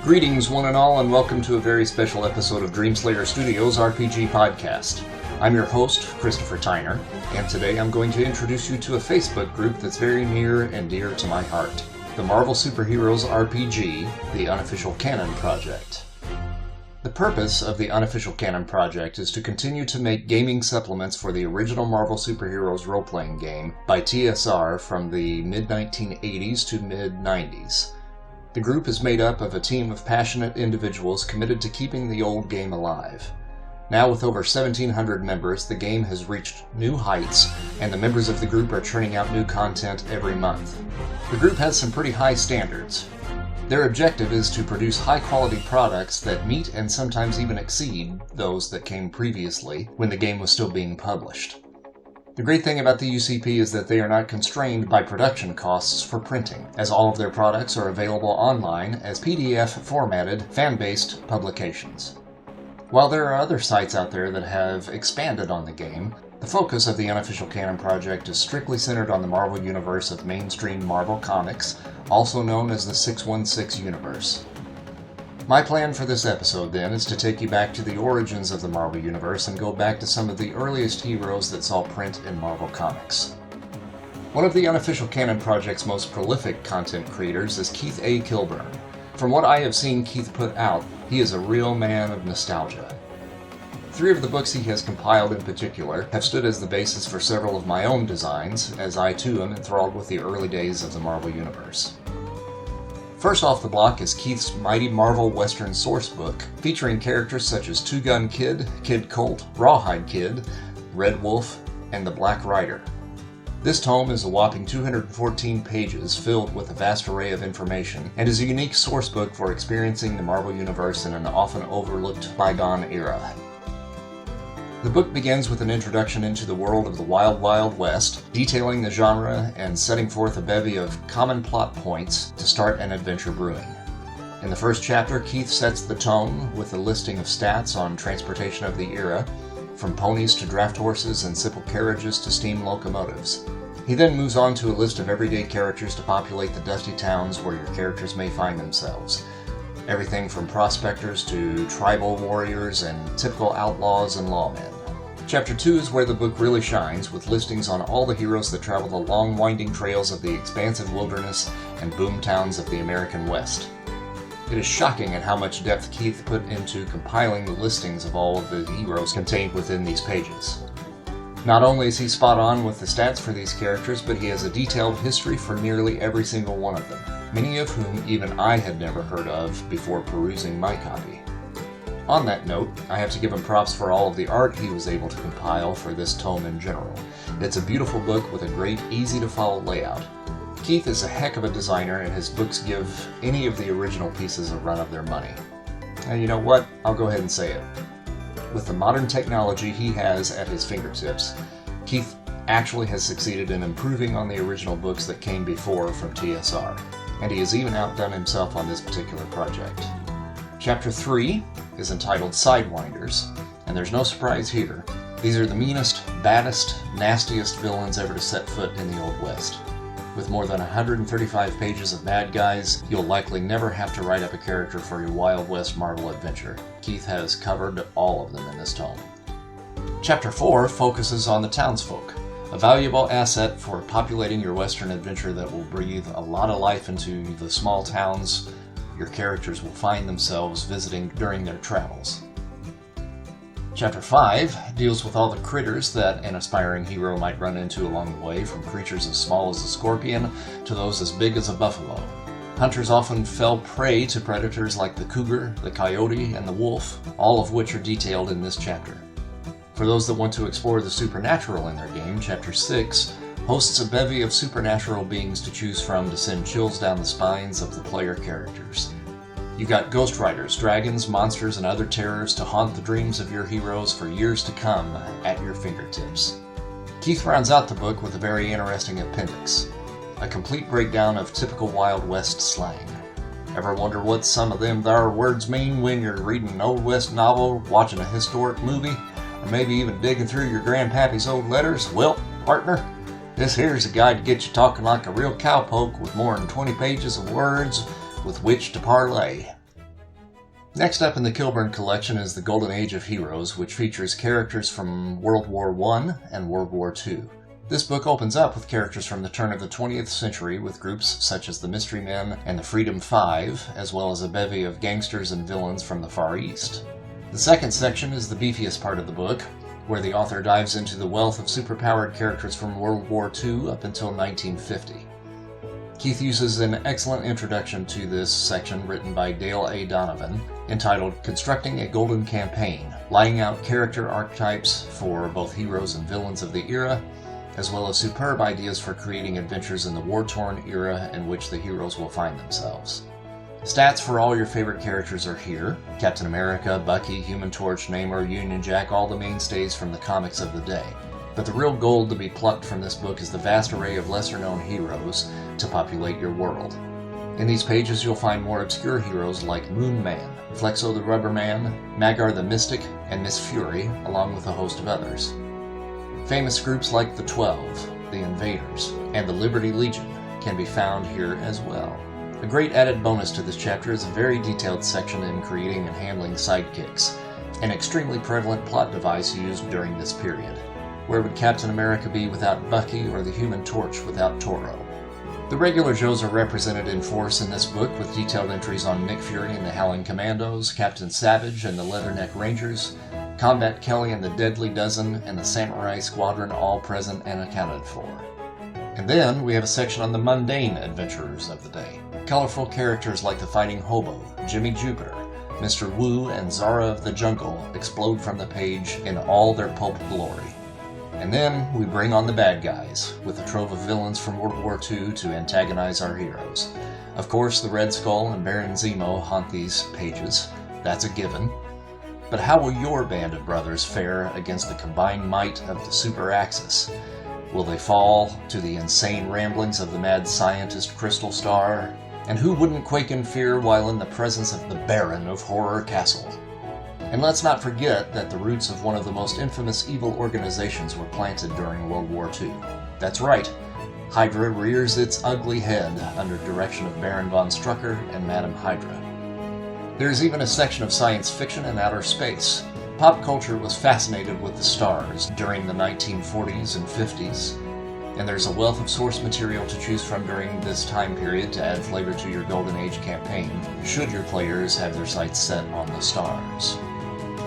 Greetings one and all, and welcome to a very special episode of Dreamslayer Studios RPG Podcast. I'm your host, Christopher Tyner, and today I'm going to introduce you to a Facebook group that's very near and dear to my heart. The Marvel Superheroes RPG, the Unofficial Canon Project. The purpose of the Unofficial Canon Project is to continue to make gaming supplements for the original Marvel Superheroes role-playing game by TSR from the mid-1980s to mid-90s. The group is made up of a team of passionate individuals committed to keeping the old game alive. Now with over 1,700 members, the game has reached new heights, and the members of the group are churning out new content every month. The group has some pretty high standards. Their objective is to produce high-quality products that meet and sometimes even exceed those that came previously when the game was still being published. The great thing about the UCP is that they are not constrained by production costs for printing, as all of their products are available online as PDF formatted, fan-based publications. While there are other sites out there that have expanded on the game, the focus of the Unofficial Canon Project is strictly centered on the Marvel universe of mainstream Marvel Comics, also known as the 616 universe. My plan for this episode, then, is to take you back to the origins of the Marvel Universe and go back to some of the earliest heroes that saw print in Marvel Comics. One of the Unofficial Canon Project's most prolific content creators is Keith A. Kilburn. From what I have seen Keith put out, he is a real man of nostalgia. 3 of the books he has compiled in particular have stood as the basis for several of my own designs, as I too am enthralled with the early days of the Marvel Universe. First off the block is Keith's Mighty Marvel Western Sourcebook, featuring characters such as Two Gun Kid, Kid Colt, Rawhide Kid, Red Wolf, and the Black Rider. This tome is a whopping 214 pages filled with a vast array of information, and is a unique sourcebook for experiencing the Marvel Universe in an often overlooked bygone era. The book begins with an introduction into the world of the Wild Wild West, detailing the genre and setting forth a bevy of common plot points to start an adventure brewing. In the first chapter, Keith sets the tone with a listing of stats on transportation of the era, from ponies to draft horses and simple carriages to steam locomotives. He then moves on to a list of everyday characters to populate the dusty towns where your characters may find themselves. Everything from prospectors to tribal warriors and typical outlaws and lawmen. Chapter 2 is where the book really shines, with listings on all the heroes that travel the long winding trails of the expansive wilderness and boom towns of the American West. It is shocking at how much depth Keith put into compiling the listings of all of the heroes contained within these pages. Not only is he spot on with the stats for these characters, but he has a detailed history for nearly every single one of them, many of whom even I had never heard of before perusing my copy. On that note, I have to give him props for all of the art he was able to compile for this tome in general. It's a beautiful book with a great, easy-to-follow layout. Keith is a heck of a designer, and his books give any of the original pieces a run of their money. And you know what? I'll go ahead and say it. With the modern technology he has at his fingertips, Keith actually has succeeded in improving on the original books that came before from TSR, and he has even outdone himself on this particular project. Chapter 3 is entitled Sidewinders, and there's no surprise here. These are the meanest, baddest, nastiest villains ever to set foot in the Old West. With more than 135 pages of bad guys, you'll likely never have to write up a character for your Wild West Marvel adventure. Keith has covered all of them in this tome. Chapter 4 focuses on the townsfolk, a valuable asset for populating your Western adventure that will breathe a lot of life into the small towns your characters will find themselves visiting during their travels. Chapter 5 deals with all the critters that an aspiring hero might run into along the way, from creatures as small as a scorpion to those as big as a buffalo. Hunters often fell prey to predators like the cougar, the coyote, and the wolf, all of which are detailed in this chapter. For those that want to explore the supernatural in their game, Chapter 6 hosts a bevy of supernatural beings to choose from to send chills down the spines of the player characters. You got ghost riders, dragons, monsters, and other terrors to haunt the dreams of your heroes for years to come at your fingertips. Keith rounds out the book with a very interesting appendix, a complete breakdown of typical Wild West slang. Ever wonder what some of them there words mean when you're reading an Old West novel, watching a historic movie, or maybe even digging through your grandpappy's old letters? Well, partner, this here's a guide to get you talking like a real cowpoke with more than 20 pages of words with which to parlay. Next up in the Kilburn collection is the Golden Age of Heroes, which features characters from World War I and World War II. This book opens up with characters from the turn of the 20th century with groups such as the Mystery Men and the Freedom Five, as well as a bevy of gangsters and villains from the Far East. The second section is the beefiest part of the book, where the author dives into the wealth of superpowered characters from World War II up until 1950. Keith uses an excellent introduction to this section written by Dale A. Donovan, entitled Constructing a Golden Campaign, laying out character archetypes for both heroes and villains of the era, as well as superb ideas for creating adventures in the war-torn era in which the heroes will find themselves. Stats for all your favorite characters are here: Captain America, Bucky, Human Torch, Namor, Union Jack, all the mainstays from the comics of the day. But the real gold to be plucked from this book is the vast array of lesser-known heroes to populate your world. In these pages you'll find more obscure heroes like Moon Man, Flexo the Rubber Man, Magar the Mystic, and Miss Fury, along with a host of others. Famous groups like the 12, the Invaders, and the Liberty Legion can be found here as well. A great added bonus to this chapter is a very detailed section in creating and handling sidekicks, an extremely prevalent plot device used during this period. Where would Captain America be without Bucky, or the Human Torch without Toro? The regular Joes are represented in force in this book with detailed entries on Nick Fury and the Howling Commandos, Captain Savage and the Leatherneck Rangers, Combat Kelly and the Deadly Dozen, and the Samurai Squadron, all present and accounted for. And then we have a section on the mundane adventurers of the day. Colorful characters like the Fighting Hobo, Jimmy Jupiter, Mr. Wu, and Zara of the Jungle explode from the page in all their pulp glory. And then we bring on the bad guys, with a trove of villains from World War II to antagonize our heroes. Of course, the Red Skull and Baron Zemo haunt these pages. That's a given. But how will your band of brothers fare against the combined might of the Super Axis? Will they fall to the insane ramblings of the mad scientist Crystal Star? And who wouldn't quake in fear while in the presence of the Baron of Horror Castle? And let's not forget that the roots of one of the most infamous evil organizations were planted during World War II. That's right, Hydra rears its ugly head under direction of Baron von Strucker and Madame Hydra. There's even a section of science fiction and outer space. Pop culture was fascinated with the stars during the 1940s and 50s, and there's a wealth of source material to choose from during this time period to add flavor to your Golden Age campaign, should your players have their sights set on the stars.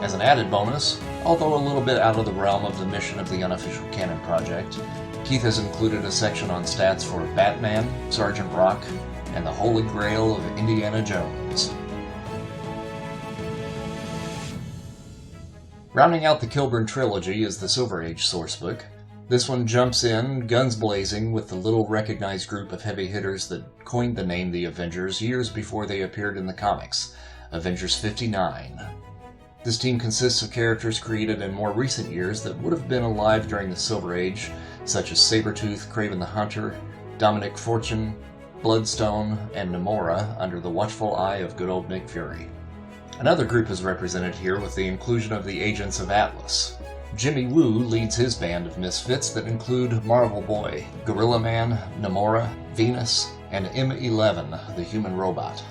As an added bonus, although a little bit out of the realm of the mission of the Unofficial Canon project, Keith has included a section on stats for Batman, Sergeant Rock, and the Holy Grail of Indiana Jones. Rounding out the Kilburn trilogy is the Silver Age sourcebook. This one jumps in, guns blazing, with the little recognized group of heavy hitters that coined the name the Avengers years before they appeared in the comics, Avengers 59. This team consists of characters created in more recent years that would have been alive during the Silver Age, such as Sabretooth, Kraven the Hunter, Dominic Fortune, Bloodstone, and Namora, under the watchful eye of good old Nick Fury. Another group is represented here with the inclusion of the Agents of Atlas. Jimmy Woo leads his band of misfits that include Marvel Boy, Gorilla Man, Namora, Venus, and M11, the human robot.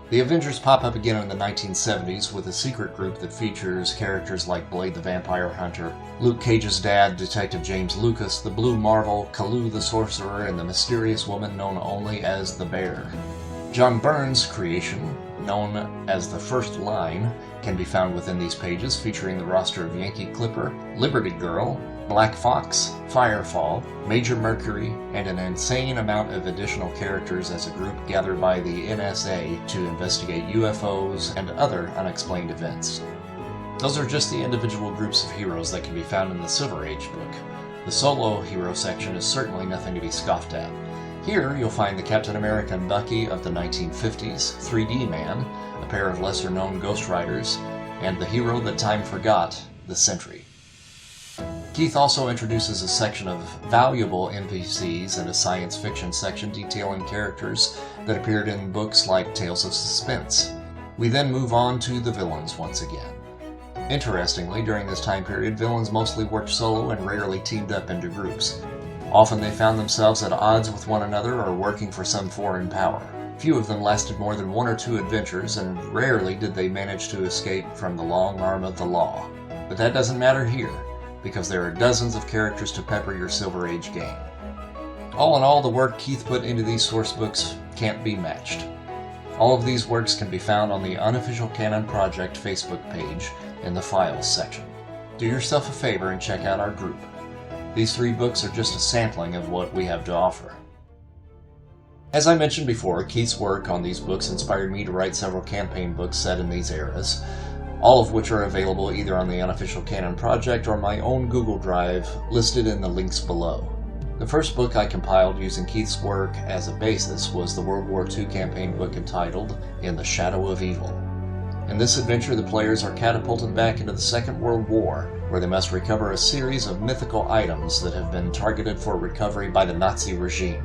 The Avengers pop up again in the 1970s with a secret group that features characters like Blade the Vampire Hunter, Luke Cage's dad, Detective James Lucas, the Blue Marvel, Kalu the Sorcerer, and the mysterious woman known only as the Bear. John Byrne's creation, known as the First Line, can be found within these pages, featuring the roster of Yankee Clipper, Liberty Girl, Black Fox, Firefall, Major Mercury, and an insane amount of additional characters as a group gathered by the NSA to investigate UFOs and other unexplained events. Those are just the individual groups of heroes that can be found in the Silver Age book. The solo hero section is certainly nothing to be scoffed at. Here you'll find the Captain America and Bucky of the 1950s, 3D Man, a pair of lesser-known Ghost Riders, and the hero that time forgot, the Sentry. Keith also introduces a section of valuable NPCs and a science fiction section detailing characters that appeared in books like Tales of Suspense. We then move on to the villains once again. Interestingly, during this time period, villains mostly worked solo and rarely teamed up into groups. Often they found themselves at odds with one another or working for some foreign power. Few of them lasted more than 1 or 2 adventures, and rarely did they manage to escape from the long arm of the law. But that doesn't matter here, because there are dozens of characters to pepper your Silver Age game. All in all, the work Keith put into these source books can't be matched. All of these works can be found on the Unofficial Canon Project Facebook page in the Files section. Do yourself a favor and check out our group. These 3 books are just a sampling of what we have to offer. As I mentioned before, Keith's work on these books inspired me to write several campaign books set in these eras, all of which are available either on the Unofficial Canon Project or my own Google Drive, listed in the links below. The first book I compiled using Keith's work as a basis was the World War II campaign book entitled In the Shadow of Evil. In this adventure, the players are catapulted back into the Second World War, where they must recover a series of mythical items that have been targeted for recovery by the Nazi regime.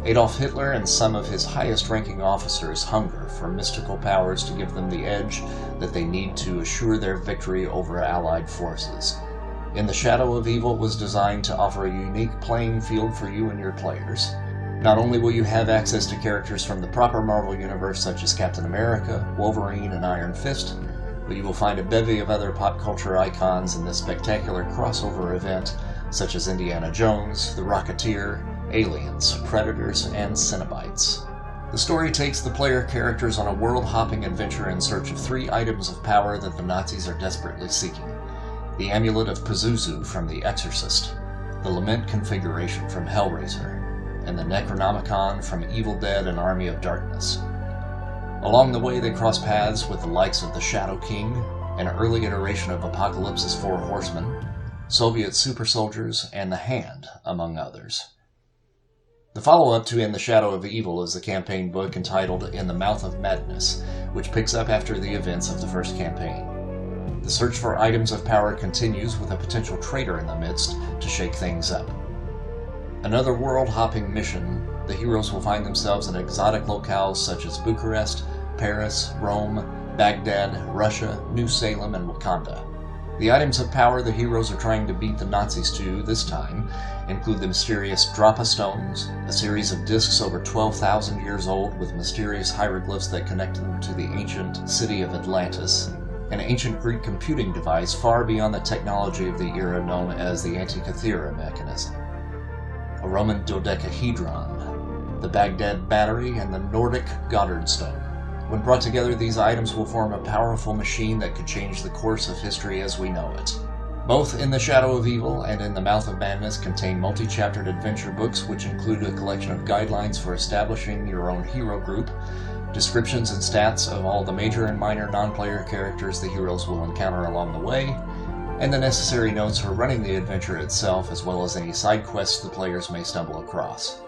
Adolf Hitler and some of his highest-ranking officers hunger for mystical powers to give them the edge that they need to assure their victory over Allied forces. In the Shadow of Evil was designed to offer a unique playing field for you and your players. Not only will you have access to characters from the proper Marvel Universe such as Captain America, Wolverine, and Iron Fist, but you will find a bevy of other pop culture icons in this spectacular crossover event, such as Indiana Jones, The Rocketeer, Aliens, Predators, and Cenobites. The story takes the player characters on a world-hopping adventure in search of 3 items of power that the Nazis are desperately seeking. The Amulet of Pazuzu from The Exorcist, the Lament Configuration from Hellraiser, and the Necronomicon from Evil Dead and Army of Darkness. Along the way, they cross paths with the likes of the Shadow King, an early iteration of Apocalypse's 4 Horsemen, Soviet super soldiers, and the Hand, among others. The follow-up to In the Shadow of Evil is the campaign book entitled In the Mouth of Madness, which picks up after the events of the first campaign. The search for items of power continues with a potential traitor in the midst to shake things up. Another world-hopping mission, the heroes will find themselves in exotic locales such as Bucharest, Paris, Rome, Baghdad, Russia, New Salem, and Wakanda. The items of power the heroes are trying to beat the Nazis to this time include the mysterious Drapa Stones, a series of discs over 12,000 years old with mysterious hieroglyphs that connect them to the ancient city of Atlantis, an ancient Greek computing device far beyond the technology of the era known as the Antikythera mechanism, a Roman dodecahedron, the Baghdad Battery, and the Nordic Goddard Stone. When brought together, these items will form a powerful machine that could change the course of history as we know it. Both In the Shadow of Evil and In the Mouth of Madness contain multi-chaptered adventure books which include a collection of guidelines for establishing your own hero group, descriptions and stats of all the major and minor non-player characters the heroes will encounter along the way, and the necessary notes for running the adventure itself, as well as any side quests the players may stumble across.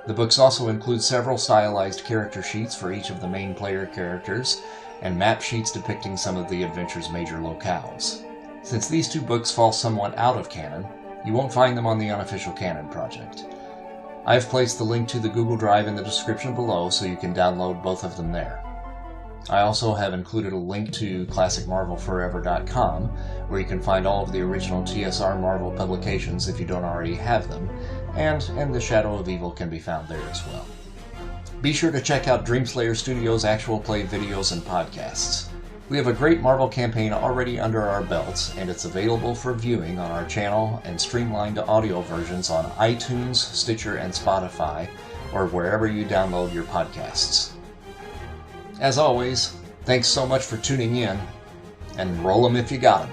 The books also include several stylized character sheets for each of the main player characters, and map sheets depicting some of the adventure's major locales. Since these 2 books fall somewhat out of canon, you won't find them on the Unofficial Canon project. I have placed the link to the Google Drive in the description below so you can download both of them there. I also have included a link to ClassicMarvelForever.com, where you can find all of the original TSR Marvel publications if you don't already have them, and In the Shadow of Evil can be found there as well. Be sure to check out Dreamslayer Studios' actual play videos and podcasts. We have a great Marvel campaign already under our belts, and it's available for viewing on our channel and streamlined audio versions on iTunes, Stitcher, and Spotify, or wherever you download your podcasts. As always, thanks so much for tuning in, and roll 'em if you got 'em.